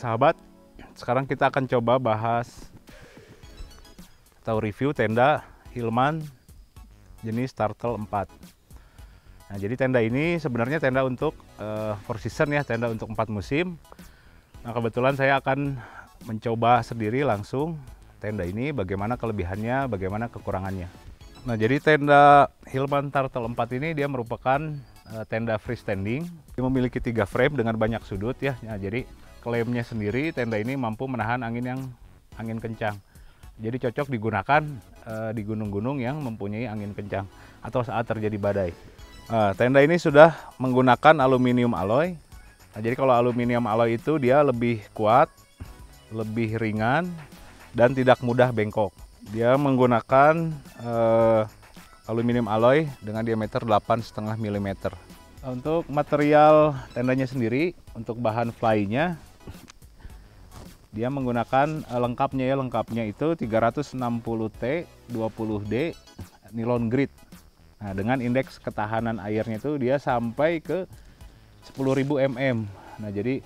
sahabat, sekarang kita akan coba bahas atau review tenda Hillman jenis Turtle 4. Nah, jadi tenda ini sebenarnya tenda untuk 4 season ya, tenda untuk 4 musim. Nah, kebetulan saya akan mencoba sendiri langsung tenda ini, bagaimana kelebihannya, bagaimana kekurangannya. Nah, jadi tenda Hillman Turtle 4 ini dia merupakan tenda freestanding. Dia memiliki 3 frame dengan banyak sudut ya. Nah, jadi klaimnya sendiri tenda ini mampu menahan angin kencang. Jadi cocok digunakan di gunung-gunung yang mempunyai angin kencang atau saat terjadi badai. Tenda ini sudah menggunakan aluminium alloy. Nah, jadi kalau aluminium alloy itu dia lebih kuat, lebih ringan, dan tidak mudah bengkok. Dia menggunakan aluminium alloy dengan diameter 8,5 mm. Untuk material tendanya sendiri, untuk bahan fly-nya, dia menggunakan lengkapnya itu 360T 20D nilon grid. Nah, dengan indeks ketahanan airnya itu dia sampai ke 10.000 mm. Nah, jadi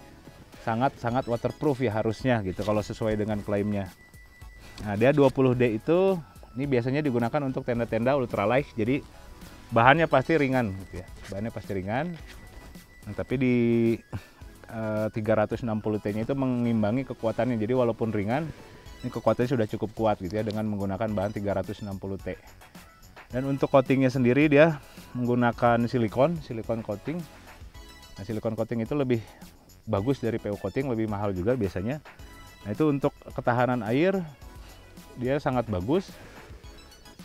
sangat waterproof ya harusnya gitu kalau sesuai dengan klaimnya. Nah, dia 20D itu ini biasanya digunakan untuk tenda-tenda ultralight, jadi bahannya pasti ringan gitu ya. Bahannya pasti ringan. Nah, tapi di 360T-nya itu mengimbangi kekuatannya. Jadi walaupun ringan, ini kekuatannya sudah cukup kuat gitu ya dengan menggunakan bahan 360T. Dan untuk coatingnya sendiri dia menggunakan silikon coating. Nah, silikon coating itu lebih bagus dari PU coating, lebih mahal juga biasanya. Nah, itu untuk ketahanan air dia sangat bagus.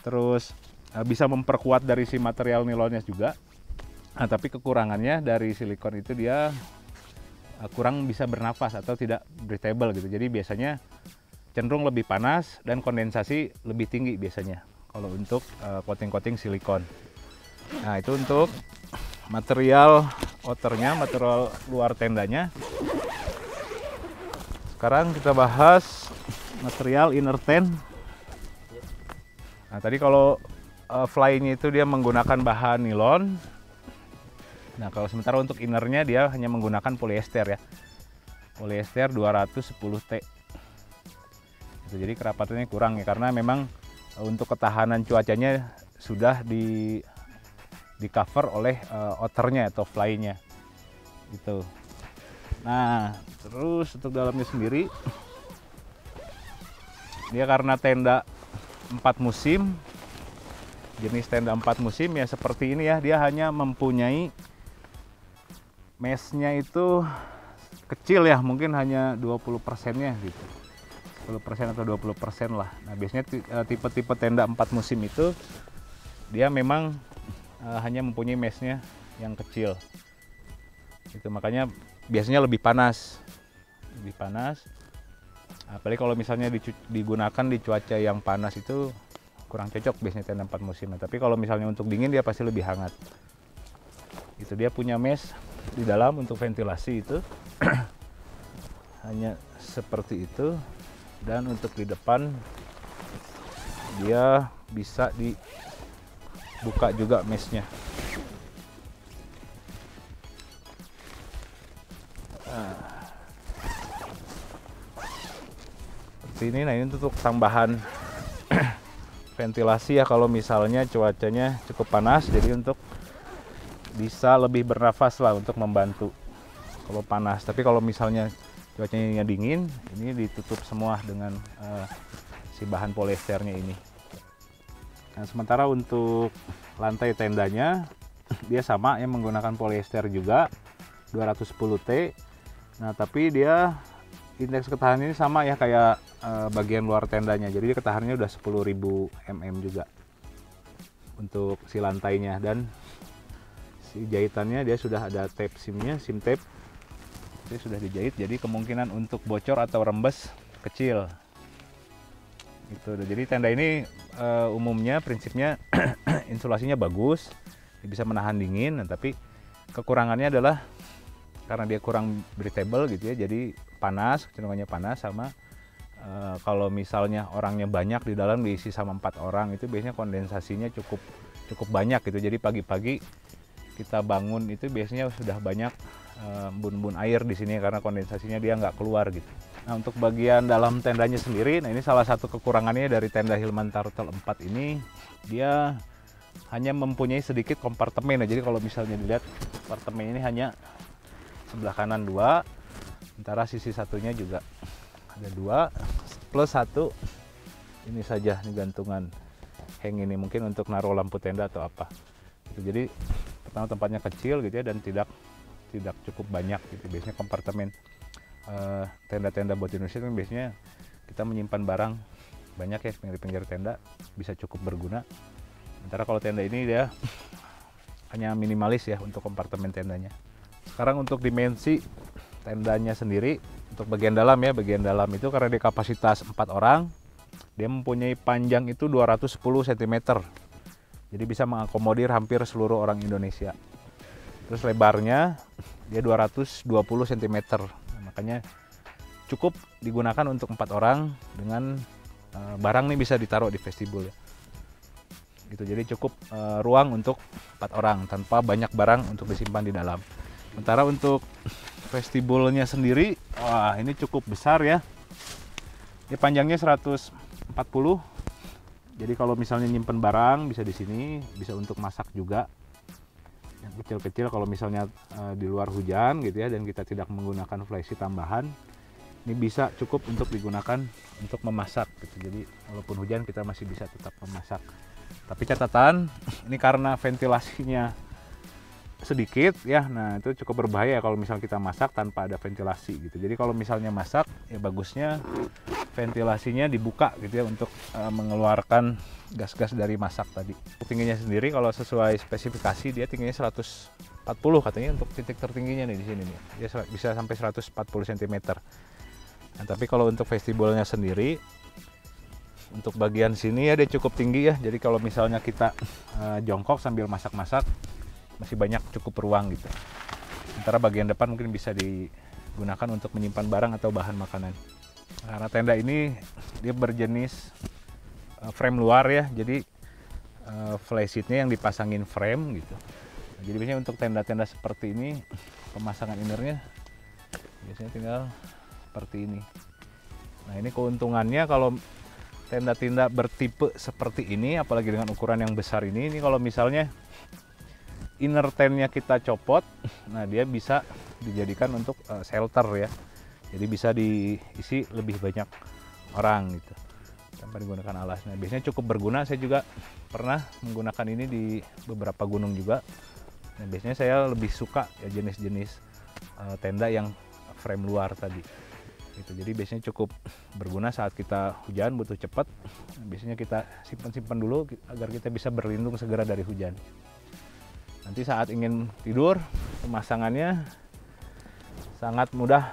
Terus bisa memperkuat dari si material nilonnya juga. Nah, tapi kekurangannya dari silikon itu dia kurang bisa bernafas atau tidak breathable gitu. Jadi biasanya cenderung lebih panas dan kondensasi lebih tinggi biasanya kalau untuk coating-coating silikon. Nah, itu untuk material outernya, material luar tendanya. Sekarang kita bahas material inner tent. Nah, tadi kalau fly-nya itu dia menggunakan bahan nilon. Nah, kalau sementara untuk innernya dia hanya menggunakan polyester ya. Polyester 210T. Jadi kerapatannya kurang ya, karena memang untuk ketahanan cuacanya sudah di cover oleh outernya atau fly-nya. Gitu. Nah, terus untuk dalamnya sendiri dia karena tenda 4 musim, jenis tenda 4 musim ya seperti ini ya, dia hanya mempunyai meshnya itu kecil ya, mungkin hanya 20%-nya gitu, 10% atau 20% lah. Nah, biasanya tipe-tipe tenda 4 musim itu dia memang hanya mempunyai meshnya yang kecil. Itu makanya biasanya lebih panas. Apalagi kalau misalnya digunakan di cuaca yang panas itu kurang cocok biasanya tenda 4 musim. Tapi kalau misalnya untuk dingin dia pasti lebih hangat. Itu dia punya mesh di dalam untuk ventilasi itu hanya seperti itu, dan untuk di depan dia bisa dibuka juga meshnya. Ini nah ini untuk tambahan ventilasi ya kalau misalnya cuacanya cukup panas, jadi untuk bisa lebih bernafas lah untuk membantu kalau panas. Tapi kalau misalnya cuacanya dingin, ini ditutup semua dengan si bahan polyesternya ini. Nah, sementara untuk lantai tendanya dia sama ya, menggunakan polyester juga 210T. Nah, tapi dia indeks ketahanan ini sama ya kayak bagian luar tendanya. Jadi ketahanannya udah 10.000 mm juga untuk si lantainya, dan si jahitannya dia sudah ada tape simnya, sim tape. Ini sudah dijahit, jadi kemungkinan untuk bocor atau rembes kecil. Gitu. Jadi tenda ini umumnya prinsipnya insulasinya bagus, bisa menahan dingin, tapi kekurangannya adalah karena dia kurang breathable gitu ya, jadi panas, kecenderungannya panas. Sama kalau misalnya orangnya banyak di dalam, diisi sama 4 orang, itu biasanya kondensasinya cukup banyak gitu. Jadi pagi-pagi kita bangun itu biasanya sudah banyak embun-embun air di sini karena kondensasinya dia nggak keluar gitu. Nah, untuk bagian dalam tendanya sendiri, nah ini salah satu kekurangannya dari tenda Hillman Turtle 4 ini, dia hanya mempunyai sedikit kompartemen. Nah, jadi kalau misalnya dilihat kompartemen ini hanya sebelah kanan 2, sementara sisi satunya juga ada 2 plus 1 ini saja nih gantungan hang ini, mungkin untuk naruh lampu tenda atau apa gitu. Jadi pertama tempatnya kecil gitu ya, dan tidak cukup banyak gitu. Biasanya kompartemen tenda-tenda buat Indonesia kan biasanya kita menyimpan barang banyak ya pinggir-pinggir tenda, bisa cukup berguna. Sementara kalau tenda ini dia hanya minimalis ya untuk kompartemen tendanya. Sekarang untuk dimensi tendanya sendiri, untuk bagian dalam ya, bagian dalam itu karena dia kapasitas 4 orang, dia mempunyai panjang itu 210 cm. Jadi bisa mengakomodir hampir seluruh orang Indonesia. Terus lebarnya dia 220 cm. Nah, makanya cukup digunakan untuk 4 orang dengan barang nih bisa ditaruh di vestibul ya. Gitu. Jadi cukup ruang untuk 4 orang tanpa banyak barang untuk disimpan di dalam. Sementara untuk vestibulnya sendiri, wah ini cukup besar ya. Ini panjangnya 140. Jadi kalau misalnya nyimpen barang bisa di sini, bisa untuk masak juga. Yang kecil-kecil kalau misalnya di luar hujan gitu ya, dan kita tidak menggunakan flysheet tambahan, ini bisa cukup untuk digunakan untuk memasak gitu. Jadi walaupun hujan kita masih bisa tetap memasak. Tapi catatan, ini karena ventilasinya sedikit ya, nah itu cukup berbahaya kalau misalnya kita masak tanpa ada ventilasi gitu. Jadi kalau misalnya masak ya bagusnya ventilasinya dibuka gitu ya, untuk mengeluarkan gas-gas dari masak tadi. Tingginya sendiri kalau sesuai spesifikasi dia tingginya 140 katanya untuk titik tertingginya nih di sini nih. Dia bisa sampai 140 cm. Nah, tapi kalau untuk vestibulnya sendiri, untuk bagian sini ya dia cukup tinggi ya. Jadi kalau misalnya kita jongkok sambil masak-masak masih banyak cukup ruang gitu. Sementara bagian depan mungkin bisa digunakan untuk menyimpan barang atau bahan makanan. Karena tenda ini dia berjenis frame luar ya, jadi flysheetnya yang dipasangin frame gitu. Nah, jadi biasanya untuk tenda-tenda seperti ini pemasangan innernya biasanya tinggal seperti ini. Nah ini keuntungannya kalau tenda-tenda bertipe seperti ini, apalagi dengan ukuran yang besar ini kalau misalnya inner tentnya kita copot, nah dia bisa dijadikan untuk shelter ya. Jadi bisa diisi lebih banyak orang gitu tanpa digunakan alas. Nah biasanya cukup berguna. Saya juga pernah menggunakan ini di beberapa gunung juga. Nah biasanya saya lebih suka ya jenis-jenis tenda yang frame luar tadi. Gitu. Jadi biasanya cukup berguna saat kita hujan butuh cepat. Nah, biasanya kita simpan-simpan dulu agar kita bisa berlindung segera dari hujan. Nanti saat ingin tidur, pemasangannya sangat mudah.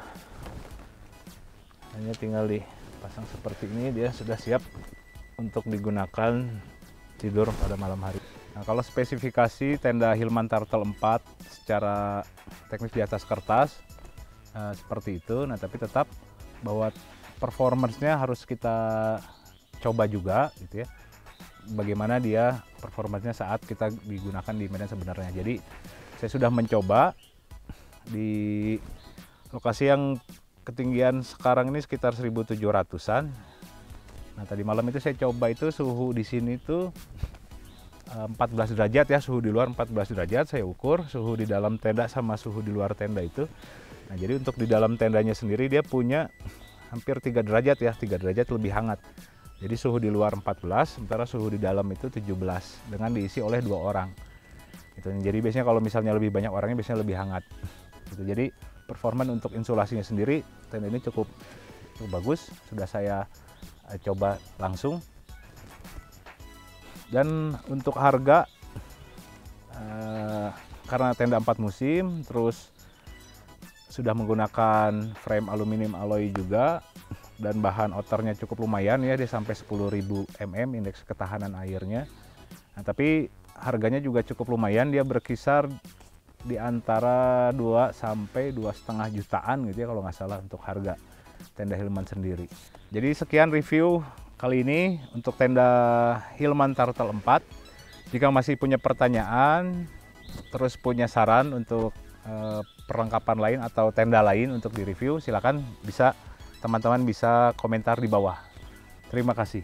Hanya tinggal dipasang seperti ini, dia sudah siap untuk digunakan tidur pada malam hari. Nah, kalau spesifikasi tenda Hillman Turtle 4 secara teknis di atas kertas seperti itu. Nah, tapi tetap bahwa performance-nya harus kita coba juga gitu ya. Bagaimana dia performanya saat kita digunakan di medan sebenarnya. Jadi saya sudah mencoba di lokasi yang ketinggian sekarang ini sekitar 1700-an. Nah tadi malam itu saya coba itu suhu di sini tuh 14 derajat ya, suhu di luar 14 derajat saya ukur, suhu di dalam tenda sama suhu di luar tenda itu. Nah jadi untuk di dalam tendanya sendiri dia punya hampir 3 derajat ya, 3 derajat lebih hangat. Jadi suhu di luar 14, sementara suhu di dalam itu 17 dengan diisi oleh 2 orang. Gitu. Jadi biasanya kalau misalnya lebih banyak orangnya biasanya lebih hangat. Gitu. Jadi performa untuk insulasinya sendiri tenda ini cukup bagus, sudah saya coba langsung. Dan untuk harga karena tenda 4 musim, terus sudah menggunakan frame aluminium alloy juga, dan bahan outernya cukup lumayan ya, dia sampai 10.000 mm indeks ketahanan airnya. Nah, tapi harganya juga cukup lumayan, dia berkisar di antara 2 sampai 2,5 jutaan gitu ya kalau nggak salah untuk harga tenda Hillman sendiri. Jadi sekian review kali ini untuk tenda Hillman Turtle 4. Jika masih punya pertanyaan, terus punya saran untuk perlengkapan lain atau tenda lain untuk direview, silakan teman-teman bisa komentar di bawah. Terima kasih.